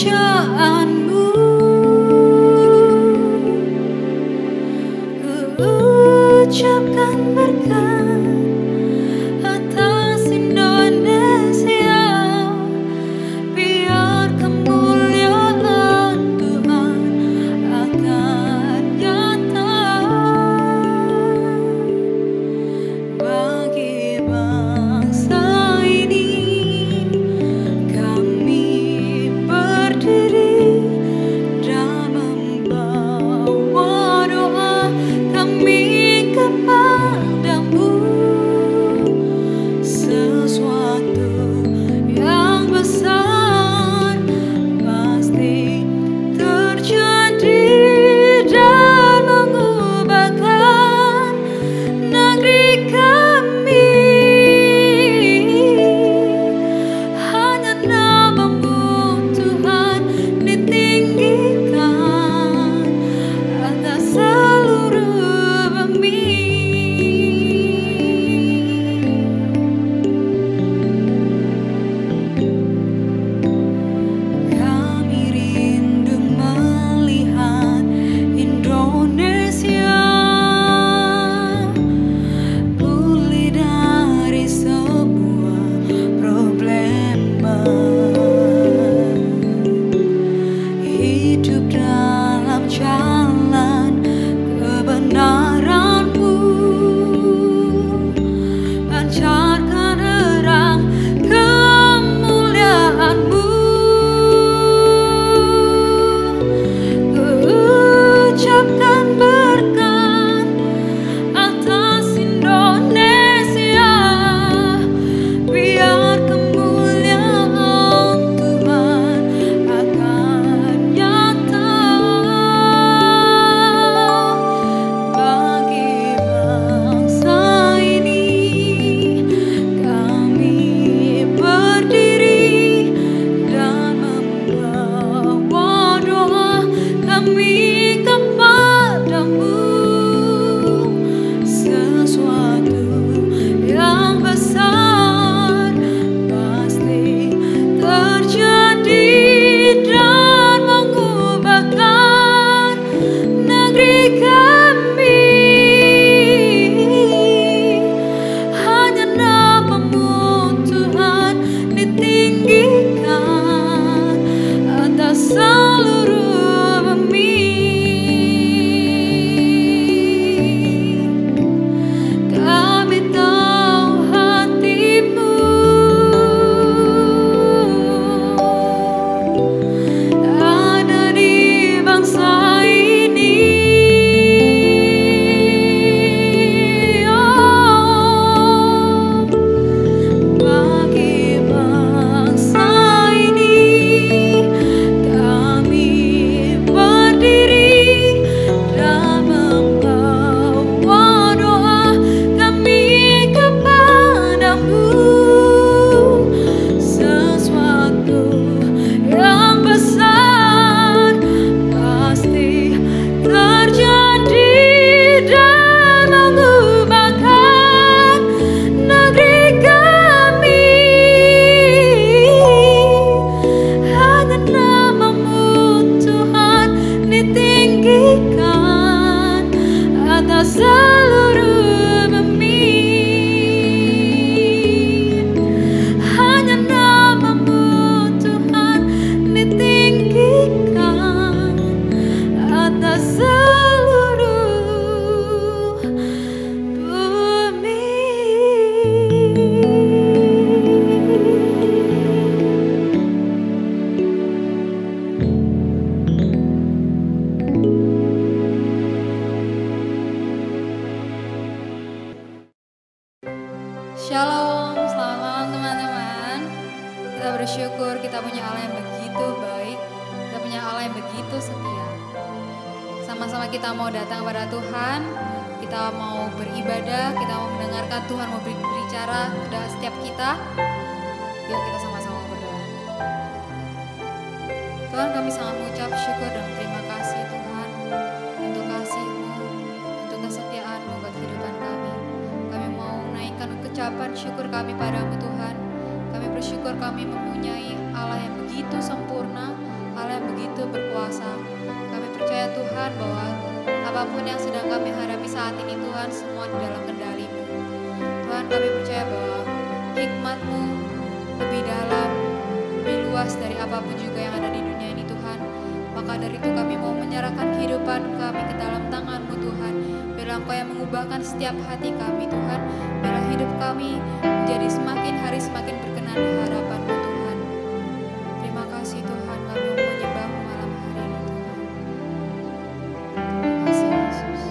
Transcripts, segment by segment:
kerajaanmu. Ku ucapkan berkat atas Indonesia, biar kemuliaan Tuhan akan nyata bagi bangsa ini. Kami berdiri dan membawa doa kami kepadamu. Sesuatu yang besar pasti terjadi dan mengubahkan negeri kami. Hanya namamu Tuhan ditinggikan atas seluruh bumi. Kami rindu melihat Indonesia pulih dari sebuah problema, hidup dalam jalan kebenaran-Mu, pancarkan terang kemuliaan-Mu. Ku ucapkan berkat atas Indonesia, biar kemuliaan Tuhan akan nyata bagi bangsa ini. Kami berdiri dan membawa doa kami kepadamu. Sesuatu yang besar pasti terjadi dan mengubahkan negeri kami. Hanya namamu Tuhan ditinggikan atas seluruh bumi. Kami tahu hati-Mu ada di bangsa ini. Oh, bagi bangsa ini kami berdiri dan membawa doa kami kepadamu. Sesuatu yang besar pasti terjadi dan mengubahkan negeri kami. Hanya namamu Tuhan ditinggikan atas seluruh bumi. Hanya namamu Tuhan ditinggikan atas seluruh bumi. Shalom, selamat malam teman-teman. Kita bersyukur kita punya Allah yang begitu baik, kita punya Allah yang begitu setia. Sama-sama kita mau datang kepada Tuhan, kita mau beribadah, kita mau mendengarkan Tuhan mau berbicara kepada setiap kita. Yuk kita sama-sama berdoa. Tuhan, kami sangat mengucap syukur dan terima kasih Tuhan untuk kasih-Mu, untuk kesetiaan-Mu buat kehidupan kami. Kami mau naikkan ucapan syukur kami padamu Tuhan. Kami bersyukur kami mempunyai Allah yang begitu sempurna, Allah yang begitu berkuasa. Kami percaya Tuhan bahwa apapun yang sedang kami hadapi saat ini Tuhan, semua di dalam kendali-Mu. Tuhan, kami percaya bahwa hikmat-Mu lebih dalam, lebih luas dari apapun juga yang ada di dunia ini Tuhan. Maka dari itu kami mau menyerahkan kehidupan kami ke dalam tangan-Mu Tuhan. Biarlah Engkau yang mengubahkan setiap hati kami Tuhan. Biarlah hidup kami menjadi semakin hari semakin berkenan di hadapan-Mu Tuhan. Terima kasih Tuhan, kami mau menyembah-Mu malam hari ini Tuhan. Terima kasih Yesus.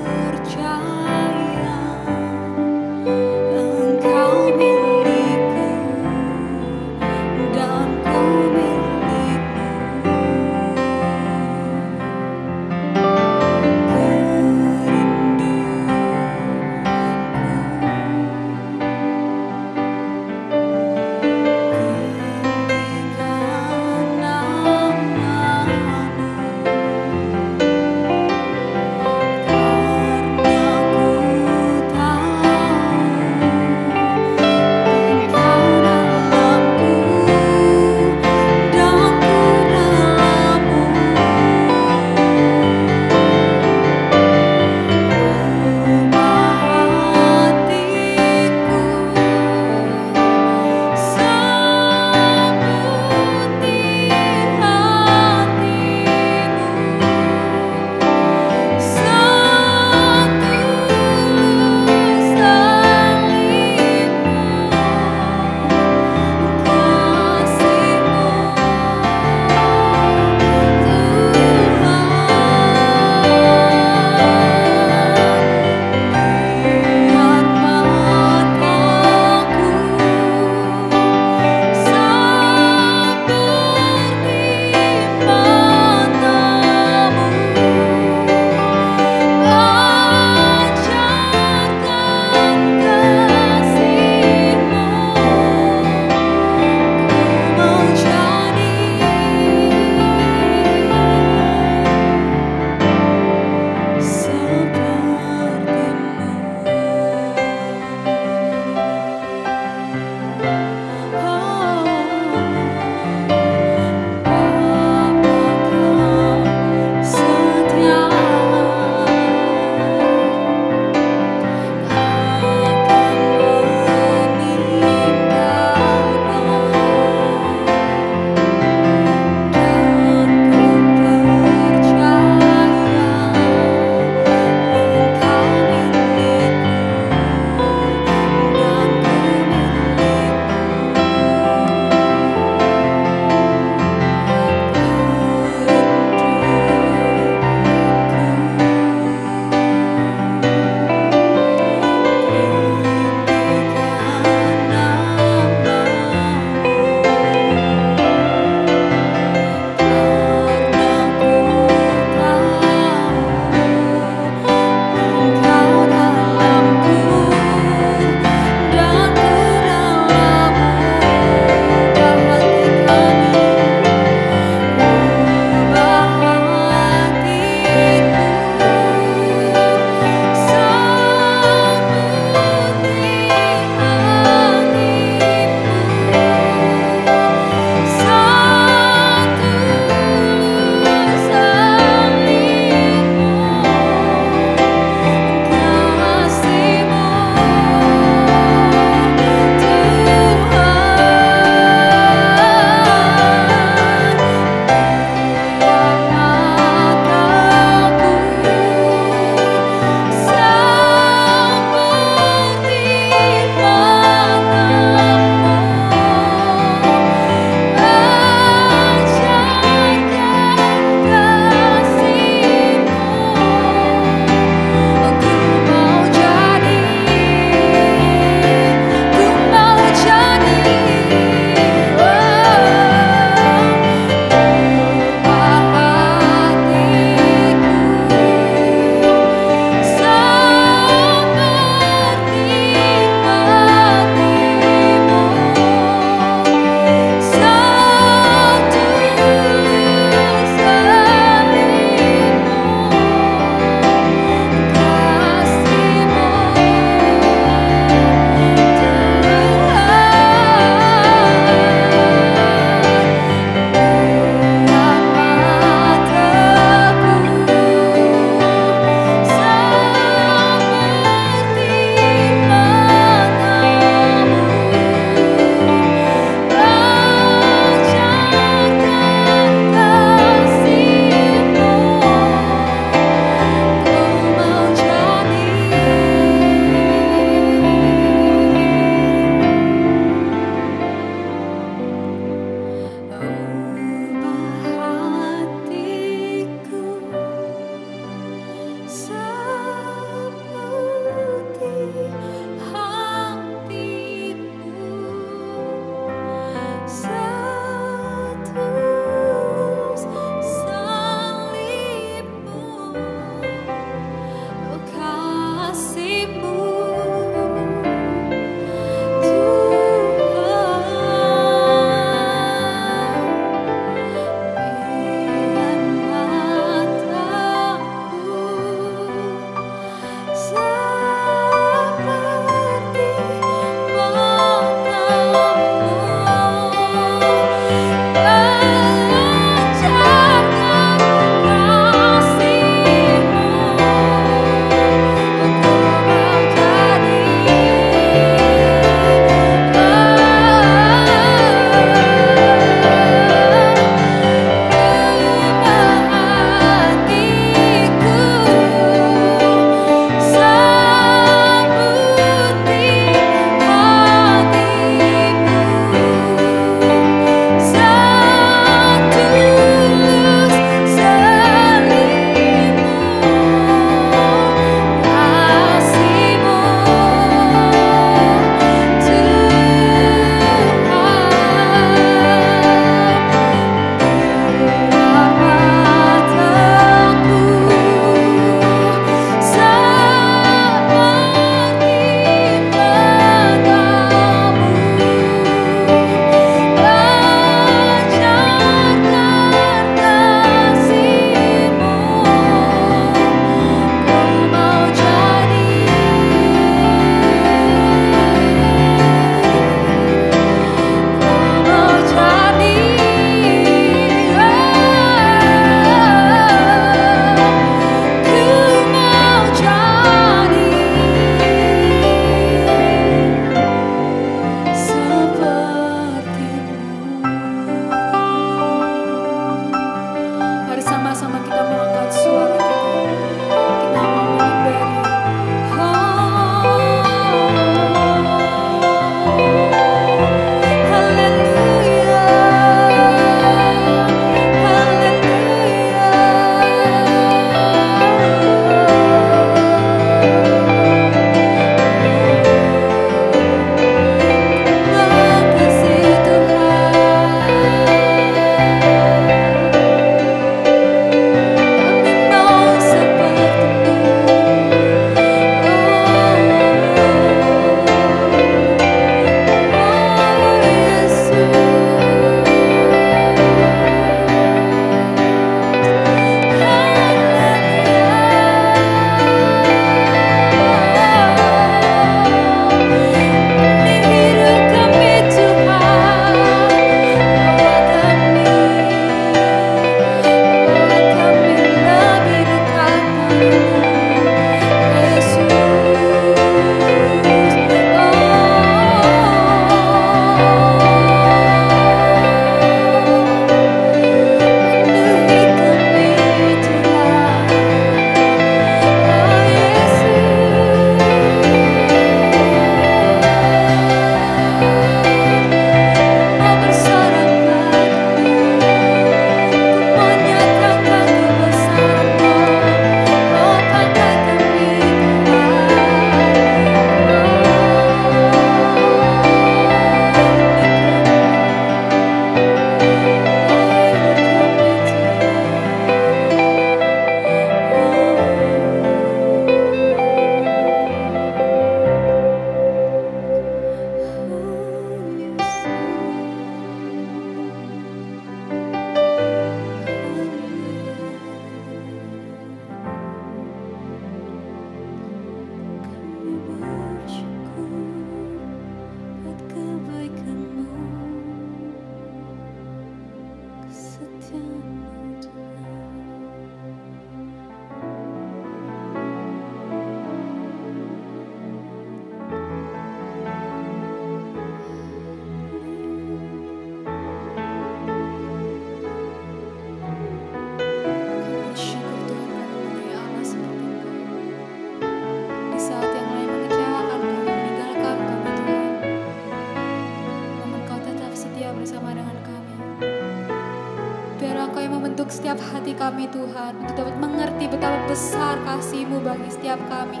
untuk setiap hati kami Tuhan, untuk dapat mengerti betapa besar kasih-Mu bagi setiap kami.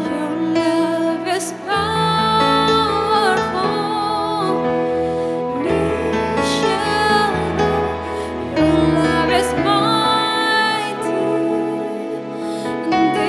Your love is powerful, Your love is mighty, and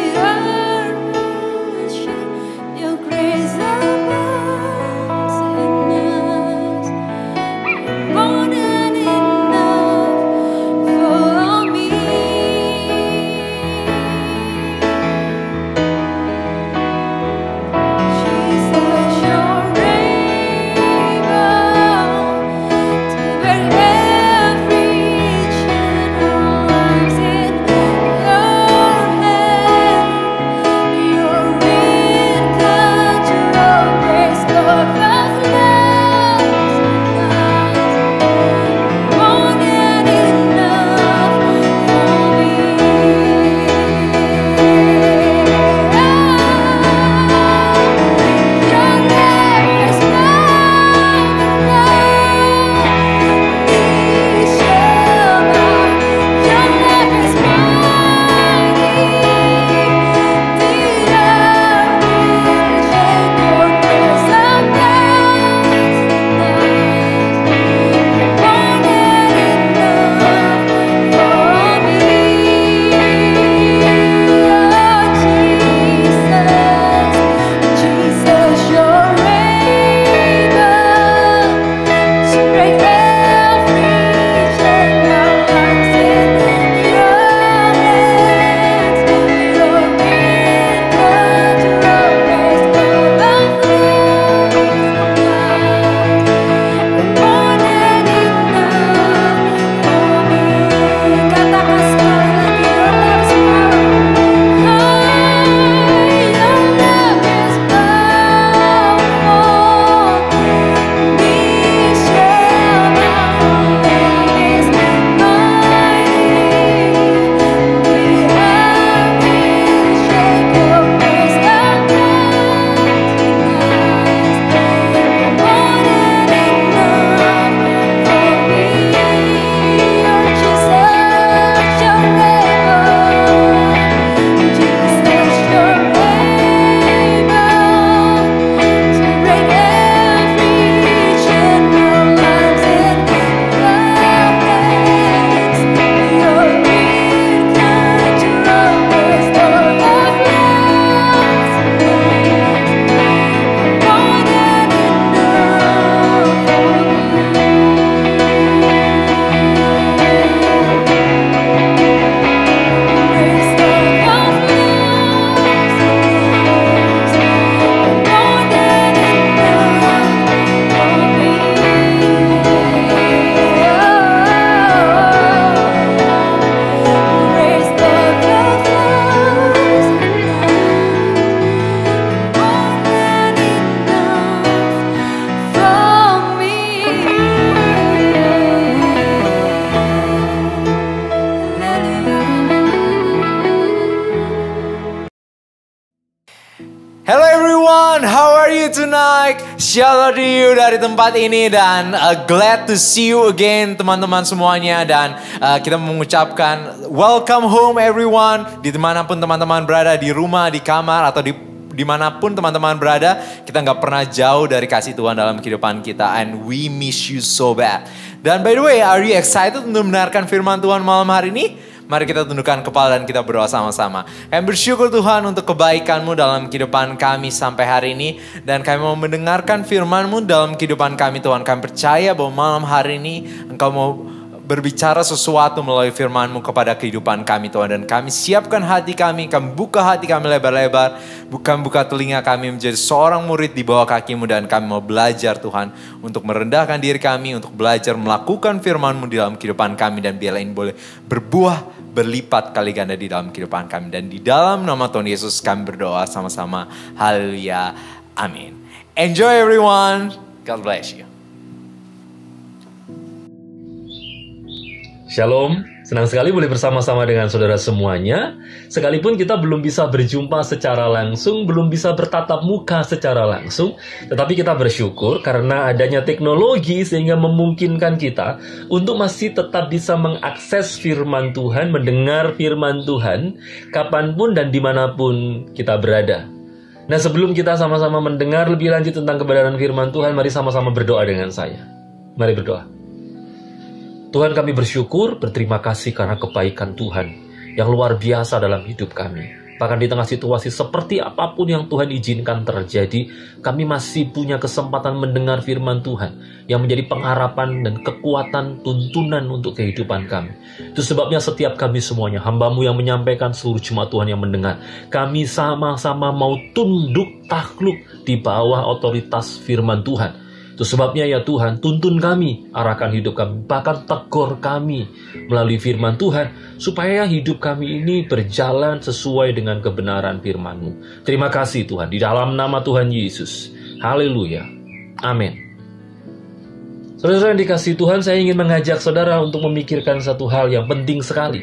you tonight? Shout out to you dari tempat ini dan glad to see you again teman-teman semuanya. Dan kita mengucapkan welcome home everyone. Dimanapun teman-teman berada, di rumah, di kamar, atau dimanapun teman-teman berada, kita gak pernah jauh dari kasih Tuhan dalam kehidupan kita. And we miss you so bad. Dan by the way, are you excited untuk mendengarkan firman Tuhan malam hari ini? Mari kita tundukkan kepala dan kita berdoa sama-sama. Kami bersyukur Tuhan untuk kebaikan-Mu dalam kehidupan kami sampai hari ini. Dan kami mau mendengarkan firman-Mu dalam kehidupan kami Tuhan. Kami percaya bahwa malam hari ini Engkau mau berbicara sesuatu melalui firman-Mu kepada kehidupan kami Tuhan. Dan kami siapkan hati kami buka hati kami lebar-lebar. Buka telinga kami menjadi seorang murid di bawah kaki-Mu. Dan kami mau belajar Tuhan untuk merendahkan diri kami, untuk belajar melakukan firman-Mu di dalam kehidupan kami. Dan biarlah ini boleh berbuah berlipat kali ganda di dalam kehidupan kami. Dan di dalam nama Tuhan Yesus kami berdoa sama-sama. Haleluya. Amin. Enjoy everyone. God bless you. Shalom, senang sekali boleh bersama-sama dengan saudara semuanya. Sekalipun kita belum bisa berjumpa secara langsung, belum bisa bertatap muka secara langsung, tetapi kita bersyukur karena adanya teknologi sehingga memungkinkan kita untuk masih tetap bisa mengakses firman Tuhan, mendengar firman Tuhan, kapanpun dan dimanapun kita berada. Nah, sebelum kita sama-sama mendengar lebih lanjut tentang kebenaran firman Tuhan, mari sama-sama berdoa dengan saya. Mari berdoa. Tuhan, kami bersyukur, berterima kasih karena kebaikan Tuhan yang luar biasa dalam hidup kami. Bahkan di tengah situasi seperti apapun yang Tuhan izinkan terjadi, kami masih punya kesempatan mendengar firman Tuhan yang menjadi pengharapan dan kekuatan tuntunan untuk kehidupan kami. Itu sebabnya setiap kami semuanya, hamba-Mu yang menyampaikan, seluruh jemaat Tuhan yang mendengar, kami sama-sama mau tunduk takluk di bawah otoritas firman Tuhan. Itu sebabnya ya Tuhan, tuntun kami, arahkan hidup kami, bahkan tegur kami melalui firman Tuhan, supaya hidup kami ini berjalan sesuai dengan kebenaran firman-Mu. Terima kasih Tuhan, di dalam nama Tuhan Yesus. Haleluya. Amin. Saudara yang dikasihi Tuhan, saya ingin mengajak saudara untuk memikirkan satu hal yang penting sekali.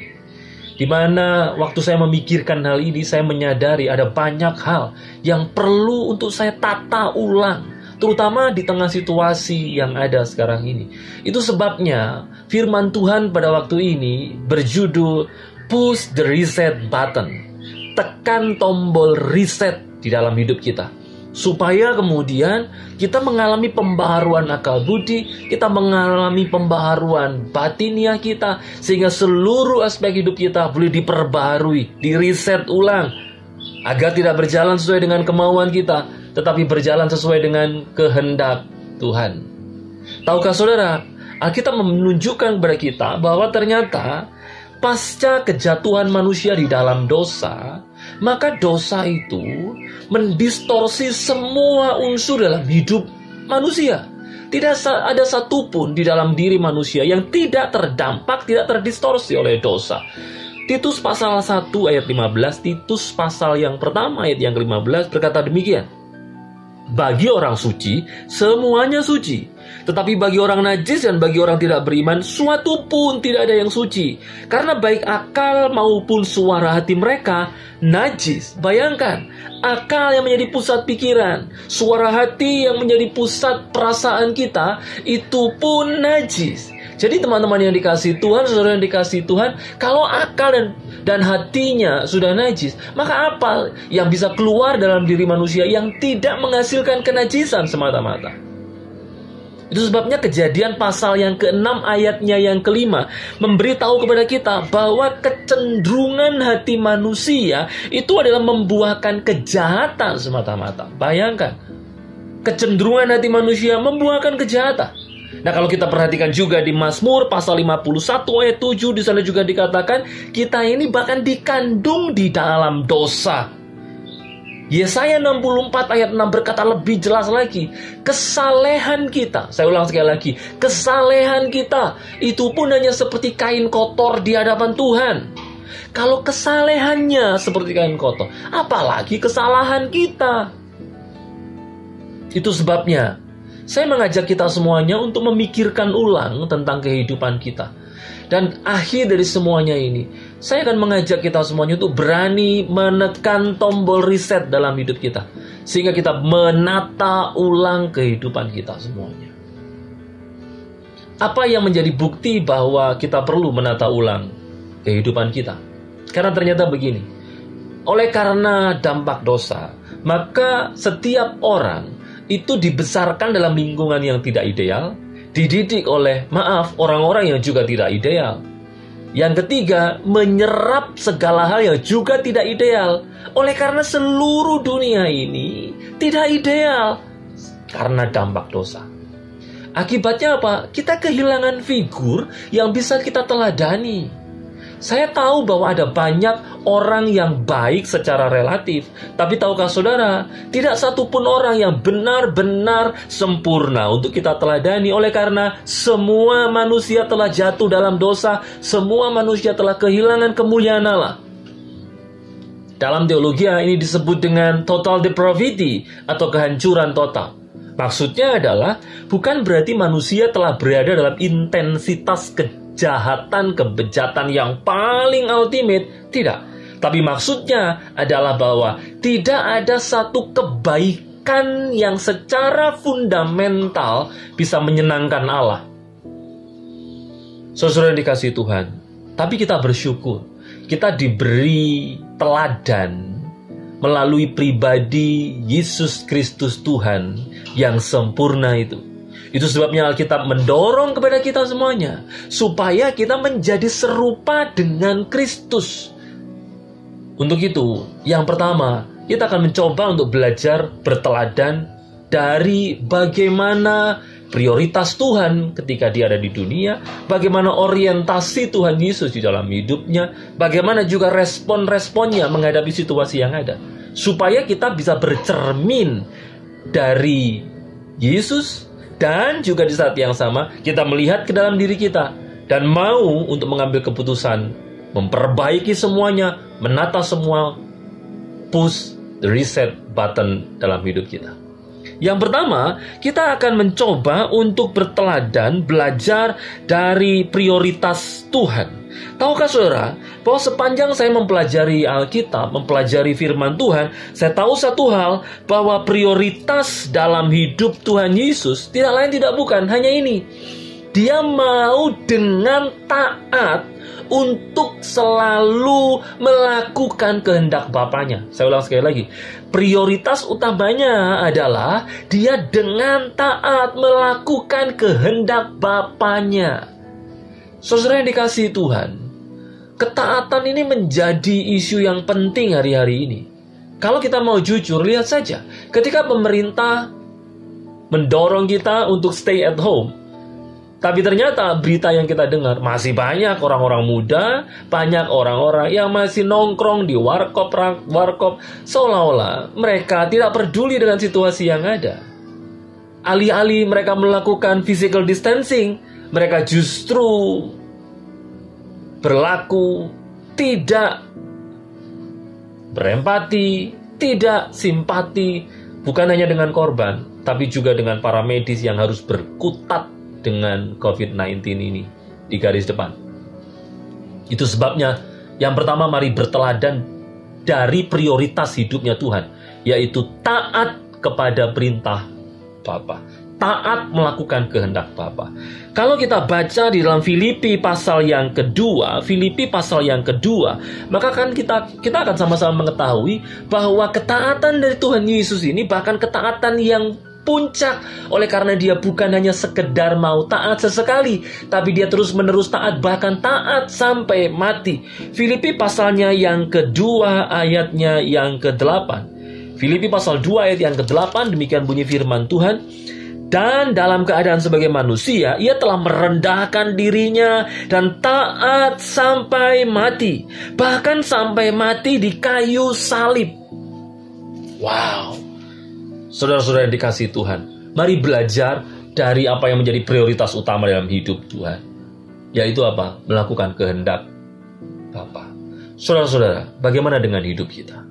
Di mana waktu saya memikirkan hal ini, saya menyadari ada banyak hal yang perlu untuk saya tata ulang. Terutama di tengah situasi yang ada sekarang ini. Itu sebabnya firman Tuhan pada waktu ini berjudul Push the Reset Button. Tekan tombol reset di dalam hidup kita. Supaya kemudian kita mengalami pembaharuan akal budi, kita mengalami pembaharuan batiniah kita, sehingga seluruh aspek hidup kita boleh diperbaharui, di-reset ulang, agar tidak berjalan sesuai dengan kemauan kita, tetapi berjalan sesuai dengan kehendak Tuhan. Tahukah saudara, Alkitab menunjukkan kepada kita bahwa ternyata pasca kejatuhan manusia di dalam dosa, maka dosa itu mendistorsi semua unsur dalam hidup manusia. Tidak ada satupun di dalam diri manusia yang tidak terdampak, tidak terdistorsi oleh dosa. Titus pasal 1 ayat 15, Titus pasal yang pertama ayat yang ke-15 berkata demikian. Bagi orang suci, semuanya suci. Tetapi bagi orang najis dan bagi orang tidak beriman, suatu pun tidak ada yang suci. Karena baik akal maupun suara hati mereka najis. Bayangkan, akal yang menjadi pusat pikiran, suara hati yang menjadi pusat perasaan kita, itu pun najis. Jadi teman-teman yang dikasihi Tuhan, saudara yang dikasihi Tuhan, kalau akal dan hatinya sudah najis, maka apa yang bisa keluar dalam diri manusia yang tidak menghasilkan kenajisan semata-mata? Itu sebabnya Kejadian pasal yang ke-6 ayatnya yang ke-5 memberitahu kepada kita bahwa kecenderungan hati manusia itu adalah membuahkan kejahatan semata-mata. Bayangkan, kecenderungan hati manusia membuahkan kejahatan. Nah, kalau kita perhatikan juga di Mazmur pasal 51 ayat 7, di sana juga dikatakan kita ini bahkan dikandung di dalam dosa. Yesaya 64 ayat 6 berkata lebih jelas lagi, kesalehan kita, saya ulang sekali lagi, kesalehan kita itu pun hanya seperti kain kotor di hadapan Tuhan. Kalau kesalehannya seperti kain kotor, apalagi kesalahan kita. Itu sebabnya saya mengajak kita semuanya untuk memikirkan ulang tentang kehidupan kita. Dan akhir dari semuanya ini, saya akan mengajak kita semuanya untuk berani menekan tombol reset dalam hidup kita. sehingga kita menata ulang kehidupan kita semuanya. Apa yang menjadi bukti bahwa kita perlu menata ulang kehidupan kita? Karena ternyata begini, oleh karena dampak dosa, maka setiap orang itu dibesarkan dalam lingkungan yang tidak ideal, dididik oleh, orang-orang yang juga tidak ideal. Yang ketiga, menyerap segala hal yang juga tidak ideal. Oleh karena seluruh dunia ini tidak ideal karena dampak dosa. Akibatnya apa? Kita kehilangan figur yang bisa kita teladani. Saya tahu bahwa ada banyak orang yang baik secara relatif. Tapi tahukah saudara, tidak satupun orang yang benar-benar sempurna untuk kita teladani. Oleh karena semua manusia telah jatuh dalam dosa, semua manusia telah kehilangan kemuliaan Allah. Dalam teologi ini disebut dengan total depravity atau kehancuran total. Maksudnya adalah bukan berarti manusia telah berada dalam intensitas kejahatan, kebejatan yang paling ultimate. Tidak. Tapi maksudnya adalah bahwa tidak ada satu kebaikan yang secara fundamental bisa menyenangkan Allah. Saudara yang dikasihi Tuhan, tapi kita bersyukur. Kita diberi teladan melalui pribadi Yesus Kristus Tuhan yang sempurna itu. Itu sebabnya Alkitab mendorong kepada kita semuanya supaya kita menjadi serupa dengan Kristus. Untuk itu, yang pertama, kita akan mencoba untuk belajar berteladan dari bagaimana prioritas Tuhan ketika dia ada di dunia, bagaimana orientasi Tuhan Yesus di dalam hidupnya, bagaimana juga respon-responnya menghadapi situasi yang ada. Supaya kita bisa bercermin dari Yesus, dan juga di saat yang sama kita melihat ke dalam diri kita dan mau untuk mengambil keputusan, memperbaiki semuanya, menata semua, push the reset button dalam hidup kita. Yang pertama, kita akan mencoba untuk berteladan belajar dari prioritas Tuhan. Tahukah saudara, bahwa sepanjang saya mempelajari Alkitab, mempelajari firman Tuhan, saya tahu satu hal, bahwa prioritas dalam hidup Tuhan Yesus tidak lain tidak bukan, hanya ini. Dia mau dengan taat untuk selalu melakukan kehendak Bapanya. Saya ulang sekali lagi. Prioritas utamanya adalah dia dengan taat melakukan kehendak Bapanya. Saudara yang dikasihi Tuhan, ketaatan ini menjadi isu yang penting hari-hari ini. Kalau kita mau jujur, lihat saja. Ketika pemerintah mendorong kita untuk stay at home, tapi ternyata berita yang kita dengar masih banyak orang-orang muda, banyak orang-orang yang masih nongkrong di warkop, seolah-olah mereka tidak peduli dengan situasi yang ada. Alih-alih mereka melakukan physical distancing, mereka justru berlaku tidak berempati, tidak simpati, bukan hanya dengan korban, tapi juga dengan para medis yang harus berkutat dengan COVID-19 ini di garis depan. Itu sebabnya yang pertama, mari berteladan dari prioritas hidupnya Tuhan, yaitu taat kepada perintah Bapa, taat melakukan kehendak Bapa. Kalau kita baca di dalam Filipi pasal yang kedua, maka kan kita akan sama-sama mengetahui bahwa ketaatan dari Tuhan Yesus ini bahkan ketaatan yang puncak, oleh karena dia bukan hanya sekedar mau taat sesekali, tapi dia terus-menerus taat, bahkan taat sampai mati. Filipi pasalnya yang kedua, ayatnya yang ke-8. Filipi pasal 2 ayat yang ke-8, demikian bunyi firman Tuhan. Dan dalam keadaan sebagai manusia, ia telah merendahkan dirinya dan taat sampai mati, bahkan sampai mati di kayu salib. Wow. Saudara-saudara yang dikasihi Tuhan, mari belajar dari apa yang menjadi prioritas utama dalam hidup Tuhan, yaitu apa? Melakukan kehendak Bapa. Saudara-saudara, bagaimana dengan hidup kita?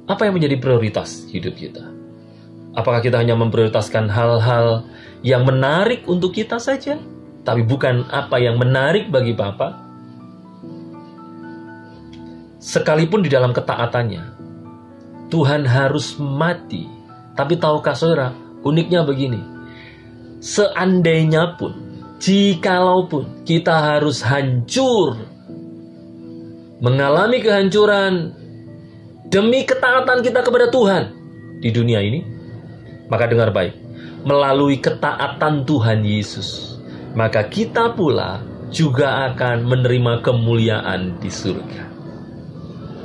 Apa yang menjadi prioritas hidup kita? Apakah kita hanya memprioritaskan hal-hal yang menarik untuk kita saja, tapi bukan apa yang menarik bagi Bapa? Sekalipun di dalam ketaatannya, Tuhan harus mati. Tapi tahukah saudara, uniknya begini. Seandainya pun, jikalaupun kita harus hancur, mengalami kehancuran demi ketaatan kita kepada Tuhan di dunia ini, maka dengar baik, melalui ketaatan Tuhan Yesus, maka kita pula juga akan menerima kemuliaan di surga.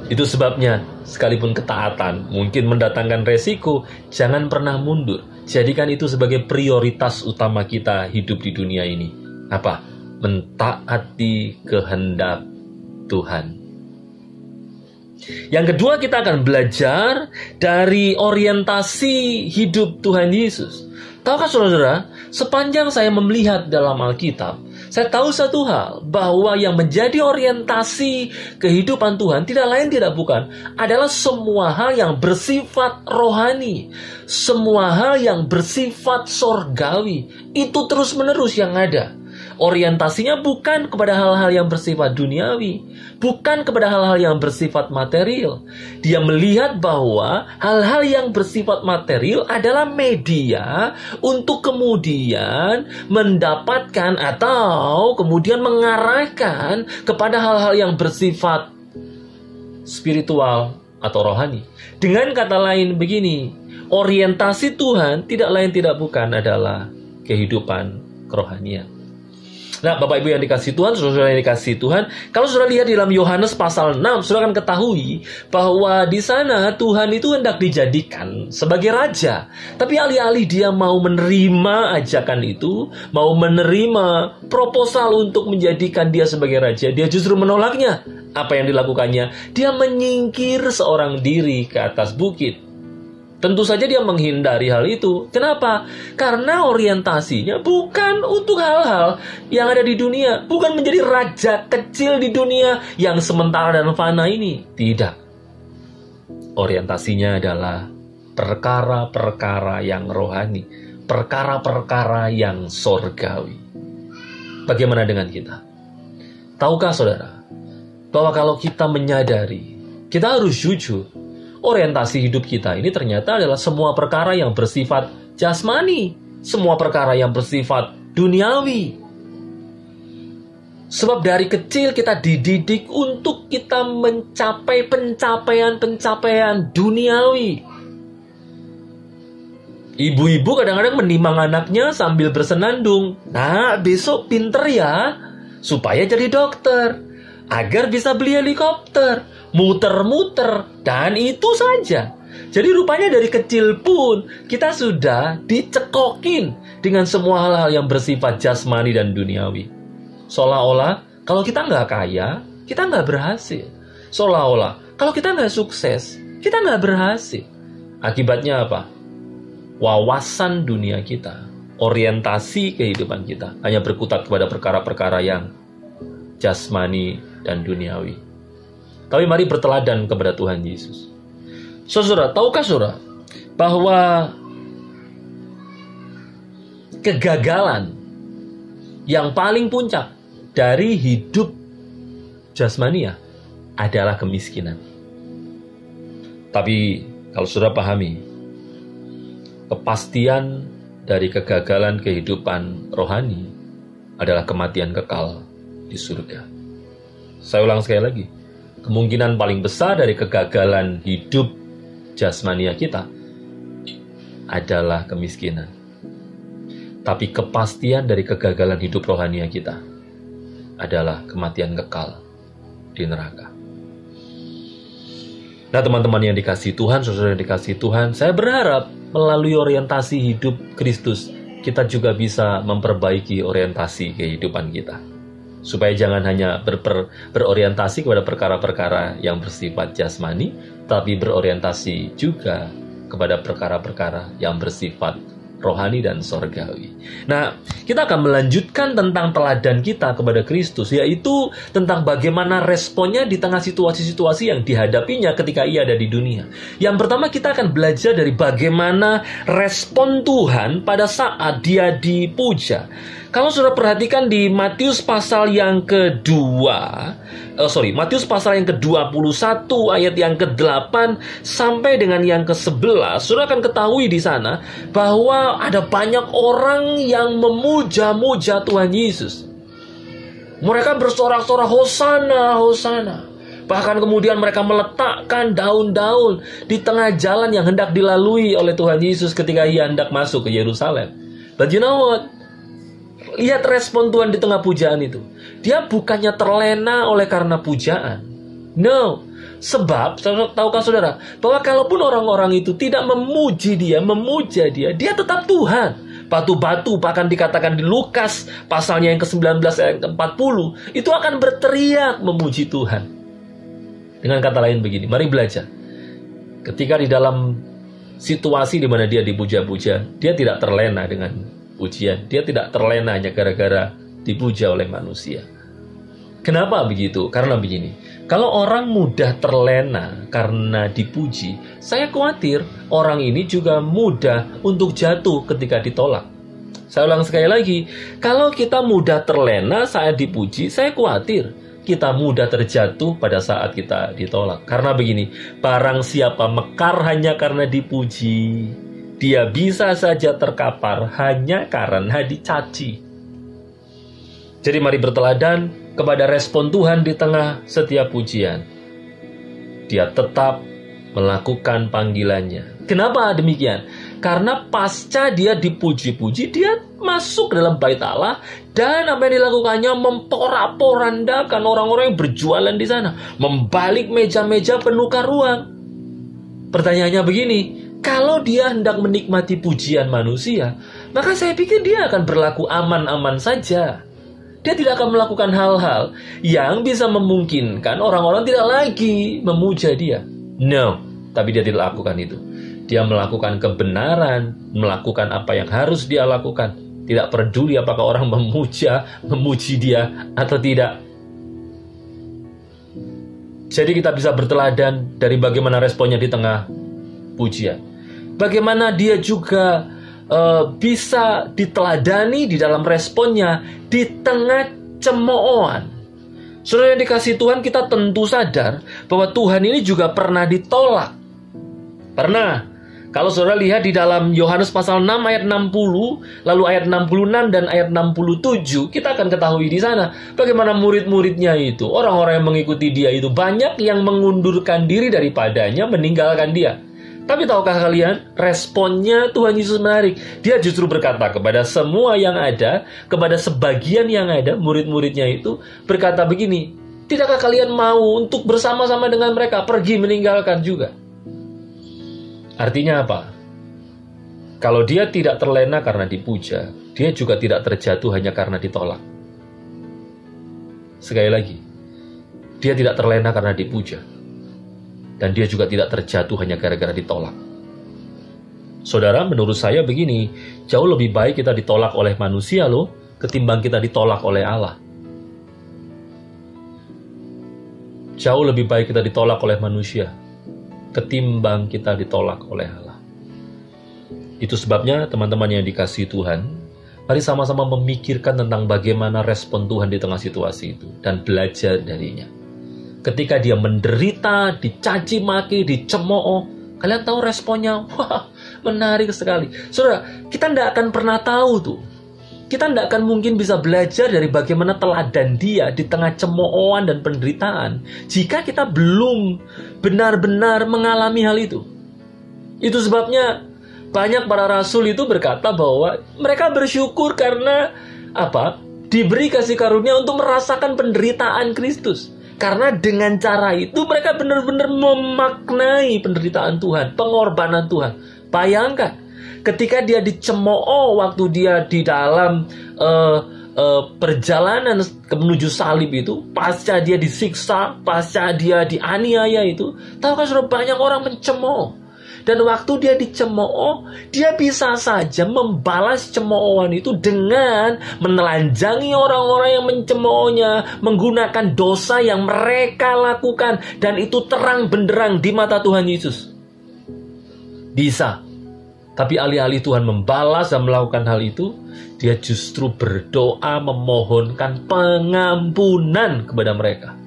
Itu sebabnya, sekalipun ketaatan mungkin mendatangkan resiko, jangan pernah mundur. Jadikan itu sebagai prioritas utama kita hidup di dunia ini. Apa? Mentaati kehendak Tuhan. Yang kedua, kita akan belajar dari orientasi hidup Tuhan Yesus. Tahukah saudara, sepanjang saya melihat dalam Alkitab, saya tahu satu hal, bahwa yang menjadi orientasi kehidupan Tuhan tidak lain tidak bukan adalah semua hal yang bersifat rohani, semua hal yang bersifat sorgawi. Itu terus-menerus yang ada. Orientasinya bukan kepada hal-hal yang bersifat duniawi, bukan kepada hal-hal yang bersifat material. Dia melihat bahwa hal-hal yang bersifat material adalah media untuk kemudian mendapatkan atau kemudian mengarahkan kepada hal-hal yang bersifat spiritual atau rohani. Dengan kata lain begini, orientasi Tuhan tidak lain tidak bukan adalah kehidupan kerohanian. Nah, Bapak Ibu yang dikasih Tuhan, saudara yang dikasih Tuhan, kalau saudara lihat di dalam Yohanes pasal 6, saudara akan ketahui bahwa di sana Tuhan itu hendak dijadikan sebagai raja. Tapi alih-alih dia mau menerima ajakan itu, mau menerima proposal untuk menjadikan dia sebagai raja, dia justru menolaknya. Apa yang dilakukannya? Dia menyingkir seorang diri ke atas bukit. Tentu saja dia menghindari hal itu. Kenapa? Karena orientasinya bukan untuk hal-hal yang ada di dunia. Bukan menjadi raja kecil di dunia yang sementara dan fana ini. Tidak. Orientasinya adalah perkara-perkara yang rohani. Perkara-perkara yang sorgawi. Bagaimana dengan kita? Tahukah saudara, bahwa kalau kita menyadari, kita harus jujur, orientasi hidup kita ini ternyata adalah semua perkara yang bersifat jasmani, semua perkara yang bersifat duniawi. Sebab dari kecil kita dididik untuk kita mencapai pencapaian-pencapaian duniawi. Ibu-ibu kadang-kadang menimang anaknya sambil bersenandung. Nah, besok pinter ya, supaya jadi dokter, agar bisa beli helikopter, muter-muter, dan itu saja. Jadi rupanya dari kecil pun kita sudah dicekokin dengan semua hal-hal yang bersifat jasmani dan duniawi. Seolah-olah kalau kita nggak kaya, kita nggak berhasil. Seolah-olah kalau kita nggak sukses, kita nggak berhasil. Akibatnya apa? Wawasan dunia kita, orientasi kehidupan kita hanya berkutat kepada perkara-perkara yang jasmani dan duniawi. Tapi mari berteladan kepada Tuhan Yesus. Saudara, tahukah saudara bahwa kegagalan yang paling puncak dari hidup jasmania adalah kemiskinan. Tapi kalau saudara pahami, kepastian dari kegagalan kehidupan rohani adalah kematian kekal di surga. Saya ulang sekali lagi. Kemungkinan paling besar dari kegagalan hidup jasmania kita adalah kemiskinan. Tapi kepastian dari kegagalan hidup rohania kita adalah kematian kekal di neraka. Nah, teman-teman yang dikasihi Tuhan, saudara yang dikasihi Tuhan, saya berharap melalui orientasi hidup Kristus, kita juga bisa memperbaiki orientasi kehidupan kita. Supaya jangan hanya berorientasi kepada perkara-perkara yang bersifat jasmani, tapi berorientasi juga kepada perkara-perkara yang bersifat rohani dan sorgawi. Nah, kita akan melanjutkan tentang teladan kita kepada Kristus, yaitu tentang bagaimana responnya di tengah situasi-situasi yang dihadapinya ketika ia ada di dunia. Yang pertama, kita akan belajar dari bagaimana respon Tuhan pada saat dia dipuja. Kalau saudara perhatikan di Matius pasal yang Matius pasal yang ke-21 ayat yang ke-8 sampai dengan yang ke-11, saudara akan ketahui di sana bahwa ada banyak orang yang memuja-muja Tuhan Yesus. Mereka bersorak-sorak, Hosana, Hosana. Bahkan kemudian mereka meletakkan daun-daun di tengah jalan yang hendak dilalui oleh Tuhan Yesus ketika ia hendak masuk ke Yerusalem. But you know what? Lihat respon Tuhan di tengah pujaan itu. Dia bukannya terlena oleh karena pujaan. No. Sebab, tahukah saudara, bahwa kalaupun orang-orang itu tidak memuja dia, dia tetap Tuhan. Batu-batu, bahkan dikatakan di Lukas pasalnya yang ke-19 ayat ke-40, itu akan berteriak memuji Tuhan. Dengan kata lain begini, mari belajar. Ketika di dalam situasi di mana dia dipuja-puja, dia tidak terlena dengan pujian. Dia tidak terlena hanya gara-gara dipuja oleh manusia. Kenapa begitu? Karena begini, kalau orang mudah terlena karena dipuji, saya khawatir orang ini juga mudah untuk jatuh ketika ditolak. Saya ulang sekali lagi, kalau kita mudah terlena saat dipuji, saya khawatir kita mudah terjatuh pada saat kita ditolak. Karena begini, barang siapa mekar hanya karena dipuji, dia bisa saja terkapar hanya karena dicaci. Jadi mari berteladan kepada respon Tuhan di tengah setiap pujian. Dia tetap melakukan panggilannya. Kenapa demikian? Karena pasca dia dipuji-puji, dia masuk ke dalam bait Allah, dan apa yang dilakukannya memporak-porandakan orang-orang yang berjualan di sana, membalik meja-meja penukar uang. Pertanyaannya begini, kalau dia hendak menikmati pujian manusia, maka saya pikir dia akan berlaku aman-aman saja. Dia tidak akan melakukan hal-hal yang bisa memungkinkan orang-orang tidak lagi memuja dia. No, tapi dia tidak lakukan itu. Dia melakukan kebenaran, melakukan apa yang harus dia lakukan. Tidak peduli apakah orang memuji dia atau tidak. Jadi kita bisa berteladan dari bagaimana responnya di tengah pujian. Bagaimana dia juga bisa diteladani di dalam responnya di tengah cemoohan. Saudara yang dikasihi Tuhan, kita tentu sadar bahwa Tuhan ini juga pernah ditolak. Pernah. Kalau saudara lihat di dalam Yohanes pasal 6 ayat 60, lalu ayat 66 dan ayat 67, kita akan ketahui di sana bagaimana murid-muridnya itu, orang-orang yang mengikuti dia itu, banyak yang mengundurkan diri daripadanya, meninggalkan dia. Tapi tahukah kalian, responnya Tuhan Yesus menarik. Dia justru berkata kepada semua yang ada, kepada sebagian yang ada, murid-muridnya itu, berkata begini, tidakkah kalian mau untuk bersama-sama dengan mereka pergi meninggalkan juga? Artinya apa? Kalau dia tidak terlena karena dipuja, dia juga tidak terjatuh hanya karena ditolak. Sekali lagi, dia tidak terlena karena dipuja, dan dia juga tidak terjatuh hanya gara-gara ditolak. Saudara, menurut saya begini, jauh lebih baik kita ditolak oleh manusia loh, ketimbang kita ditolak oleh Allah. Jauh lebih baik kita ditolak oleh manusia ketimbang kita ditolak oleh Allah. Itu sebabnya teman-teman yang dikasihi Tuhan, mari sama-sama memikirkan tentang bagaimana respon Tuhan di tengah situasi itu dan belajar darinya. Ketika dia menderita, dicaci maki, dicemooh, kalian tahu responnya? Wah, menarik sekali. Saudara, kita tidak akan pernah tahu tuh. Kita tidak akan mungkin bisa belajar dari bagaimana teladan dia di tengah cemoohan dan penderitaan jika kita belum benar-benar mengalami hal itu. Itu sebabnya banyak para rasul itu berkata bahwa mereka bersyukur karena apa? Diberi kasih karunia untuk merasakan penderitaan Kristus. Karena dengan cara itu mereka benar-benar memaknai penderitaan Tuhan, pengorbanan Tuhan. Bayangkan, ketika dia dicemooh waktu dia di dalam perjalanan menuju salib itu, pasca dia disiksa, pasca dia dianiaya itu, tahukah saudara, banyak orang mencemooh. Dan waktu dia dicemooh, dia bisa saja membalas cemoohan itu dengan menelanjangi orang-orang yang mencemoohnya, menggunakan dosa yang mereka lakukan, dan itu terang benderang di mata Tuhan Yesus. Bisa. Tapi alih-alih Tuhan membalas dan melakukan hal itu, dia justru berdoa memohonkan pengampunan kepada mereka.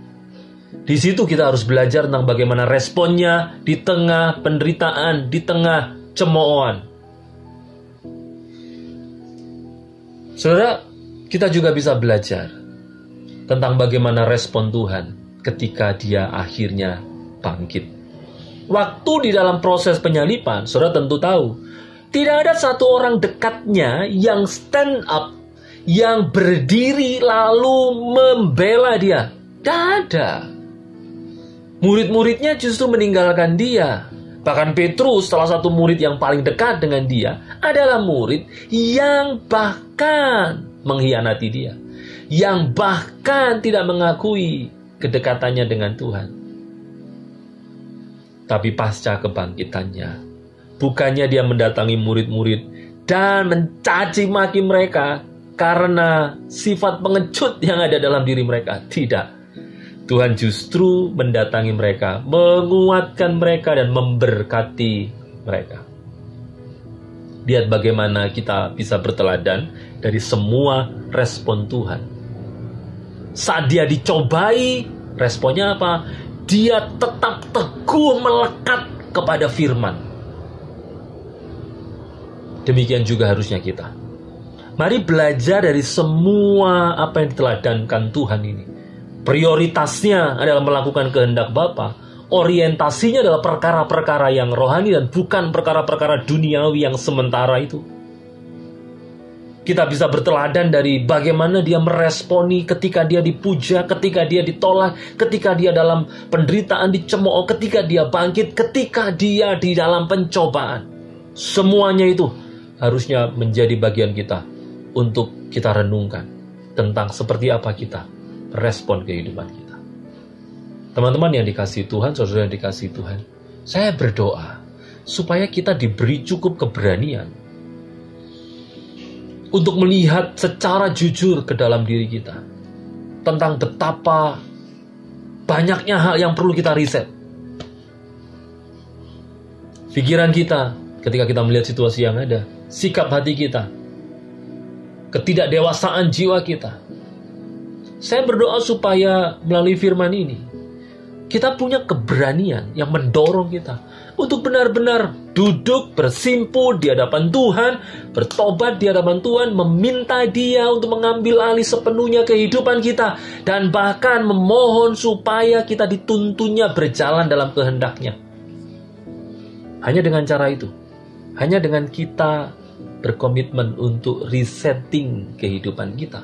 Di situ kita harus belajar tentang bagaimana responnya di tengah penderitaan, di tengah cemoohan. Saudara, kita juga bisa belajar tentang bagaimana respon Tuhan ketika dia akhirnya bangkit. Waktu di dalam proses penyaliban, saudara tentu tahu, tidak ada satu orang dekatnya yang stand up, yang berdiri lalu membela dia. Tidak ada. Murid-muridnya justru meninggalkan dia. Bahkan Petrus, salah satu murid yang paling dekat dengan dia, adalah murid yang bahkan mengkhianati dia. Yang bahkan tidak mengakui kedekatannya dengan Tuhan. Tapi pasca kebangkitannya, bukannya dia mendatangi murid-murid dan mencaci maki mereka karena sifat pengecut yang ada dalam diri mereka. Tidak. Tuhan justru mendatangi mereka, menguatkan mereka dan memberkati mereka. Lihat bagaimana kita bisa berteladan dari semua respon Tuhan. Saat dia dicobai, responnya apa? Dia tetap teguh melekat kepada firman. Demikian juga harusnya kita. Mari belajar dari semua apa yang diteladankan Tuhan ini. Prioritasnya adalah melakukan kehendak Bapa. Orientasinya adalah perkara-perkara yang rohani dan bukan perkara-perkara duniawi yang sementara itu. Kita bisa berteladan dari bagaimana dia meresponi ketika dia dipuja, ketika dia ditolak, ketika dia dalam penderitaan dicemooh, ketika dia bangkit, ketika dia di dalam pencobaan. Semuanya itu harusnya menjadi bagian kita untuk kita renungkan tentang seperti apa kita respon kehidupan kita. Teman-teman yang dikasihi Tuhan, saudara yang dikasihi Tuhan, saya berdoa supaya kita diberi cukup keberanian untuk melihat secara jujur ke dalam diri kita tentang betapa banyaknya hal yang perlu kita riset. Pikiran kita ketika kita melihat situasi yang ada, sikap hati kita, ketidakdewasaan jiwa kita. Saya berdoa supaya melalui firman ini, kita punya keberanian yang mendorong kita untuk benar-benar duduk bersimpu di hadapan Tuhan, bertobat di hadapan Tuhan, meminta Dia untuk mengambil alih sepenuhnya kehidupan kita, dan bahkan memohon supaya kita dituntunnya berjalan dalam kehendak-Nya. Hanya dengan cara itu, hanya dengan kita berkomitmen untuk resetting kehidupan kita,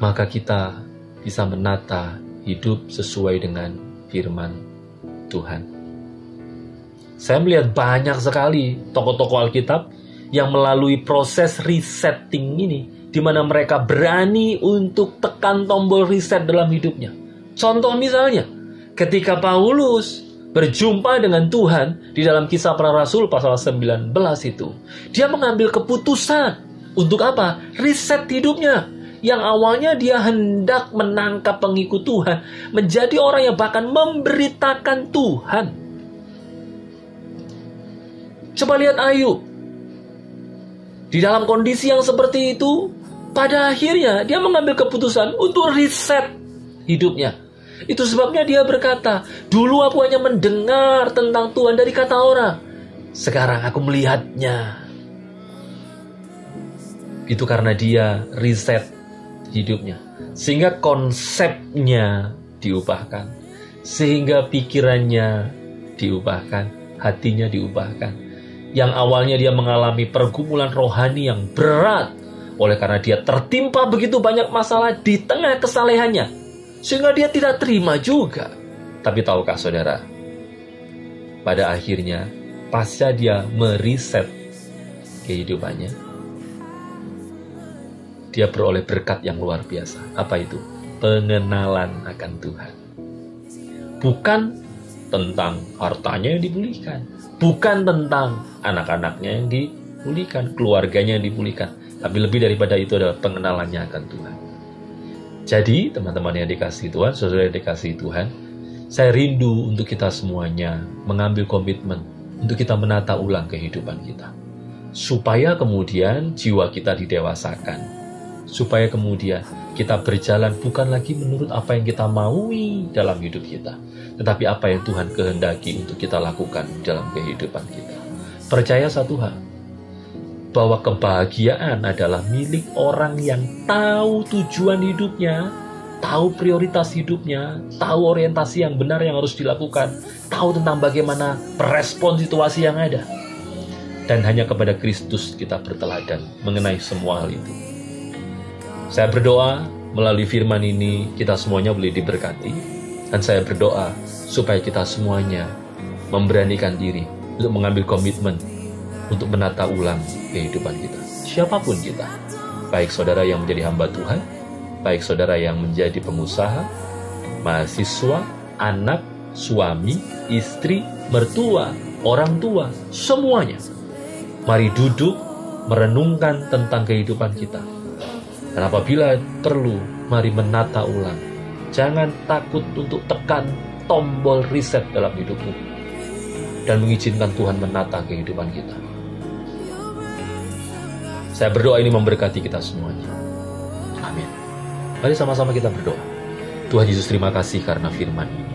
maka kita bisa menata hidup sesuai dengan firman Tuhan. Saya melihat banyak sekali tokoh-tokoh Alkitab yang melalui proses resetting ini, di mana mereka berani untuk tekan tombol reset dalam hidupnya. Contoh misalnya, ketika Paulus berjumpa dengan Tuhan di dalam Kisah Para Rasul pasal 19 itu, dia mengambil keputusan untuk apa? Reset hidupnya. Yang awalnya dia hendak menangkap pengikut Tuhan, menjadi orang yang bahkan memberitakan Tuhan. Coba lihat Ayub. Di dalam kondisi yang seperti itu, pada akhirnya dia mengambil keputusan untuk reset hidupnya. Itu sebabnya dia berkata, dulu aku hanya mendengar tentang Tuhan dari kata orang, sekarang aku melihatnya. Itu karena dia reset hidupnya, sehingga konsepnya diubahkan, sehingga pikirannya diubahkan, hatinya diubahkan. Yang awalnya dia mengalami pergumulan rohani yang berat, oleh karena dia tertimpa begitu banyak masalah di tengah kesalehannya, sehingga dia tidak terima juga. Tapi tahukah saudara, pada akhirnya pasca dia mereset kehidupannya, dia beroleh berkat yang luar biasa. Apa itu? Pengenalan akan Tuhan. Bukan tentang hartanya yang dipulihkan, bukan tentang anak-anaknya yang dipulihkan, keluarganya yang dipulihkan, tapi lebih daripada itu adalah pengenalannya akan Tuhan. Jadi teman-teman yang dikasihi Tuhan, saudara yang dikasihi Tuhan, saya rindu untuk kita semuanya mengambil komitmen untuk kita menata ulang kehidupan kita. Supaya kemudian jiwa kita didewasakan. Supaya kemudian kita berjalan bukan lagi menurut apa yang kita maui dalam hidup kita, tetapi apa yang Tuhan kehendaki untuk kita lakukan dalam kehidupan kita. Percaya satu hal, bahwa kebahagiaan adalah milik orang yang tahu tujuan hidupnya, tahu prioritas hidupnya, tahu orientasi yang benar yang harus dilakukan, tahu tentang bagaimana merespon situasi yang ada. Dan hanya kepada Kristus kita berteladan mengenai semua hal itu. Saya berdoa melalui firman ini kita semuanya boleh diberkati. Dan saya berdoa supaya kita semuanya memberanikan diri untuk mengambil komitmen untuk menata ulang kehidupan kita. Siapapun kita. Baik saudara yang menjadi hamba Tuhan, baik saudara yang menjadi pengusaha, mahasiswa, anak, suami, istri, mertua, orang tua, semuanya. Mari duduk merenungkan tentang kehidupan kita. Dan apabila perlu, mari menata ulang. Jangan takut untuk tekan tombol reset dalam hidupmu. Dan mengizinkan Tuhan menata kehidupan kita. Saya berdoa ini memberkati kita semuanya. Amin. Mari sama-sama kita berdoa. Tuhan Yesus, terima kasih karena firman ini.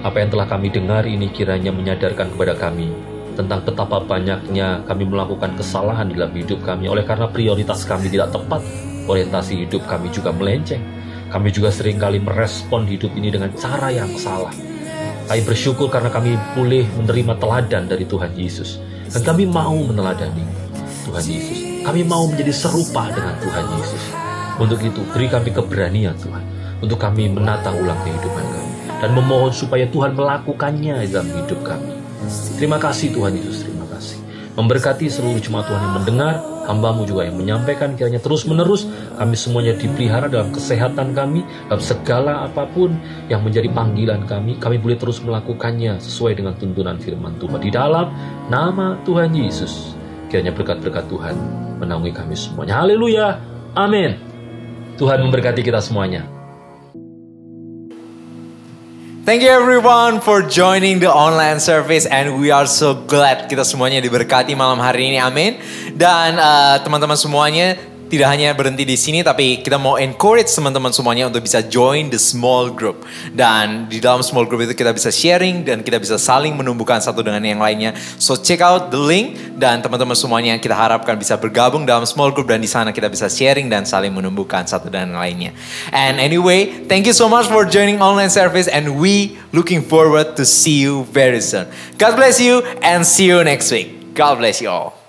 Apa yang telah kami dengar ini kiranya menyadarkan kepada kami tentang betapa banyaknya kami melakukan kesalahan dalam hidup kami. Oleh karena prioritas kami tidak tepat, orientasi hidup kami juga melenceng. Kami juga seringkali merespon hidup ini dengan cara yang salah. Kami bersyukur karena kami boleh menerima teladan dari Tuhan Yesus. Dan kami mau meneladani Tuhan Yesus. Kami mau menjadi serupa dengan Tuhan Yesus. Untuk itu, beri kami keberanian Tuhan, untuk kami menata ulang kehidupan kami. Dan memohon supaya Tuhan melakukannya dalam hidup kami. Terima kasih Tuhan Yesus, terima kasih. Memberkati seluruh jemaat Tuhan yang mendengar, hamba-Mu juga yang menyampaikan, kiranya terus-menerus kami semuanya dipelihara dalam kesehatan kami, dalam segala apapun yang menjadi panggilan kami boleh terus melakukannya sesuai dengan tuntunan firman Tuhan. Di dalam nama Tuhan Yesus, kiranya berkat-berkat Tuhan menaungi kami semuanya. Haleluya, amin. Tuhan memberkati kita semuanya. Thank you everyone for joining the online service and we are so glad kita semuanya diberkati malam hari ini, amin. Dan teman-teman semuanya tidak hanya berhenti di sini, tapi kita mau encourage teman-teman semuanya untuk bisa join the small group. Dan di dalam small group itu kita bisa sharing dan kita bisa saling menumbuhkan satu dengan yang lainnya. So check out the link dan teman-teman semuanya kita harapkan bisa bergabung dalam small group dan di sana kita bisa sharing dan saling menumbuhkan satu dengan yang lainnya. And anyway, thank you so much for joining online service and we looking forward to see you very soon. God bless you and see you next week. God bless you all.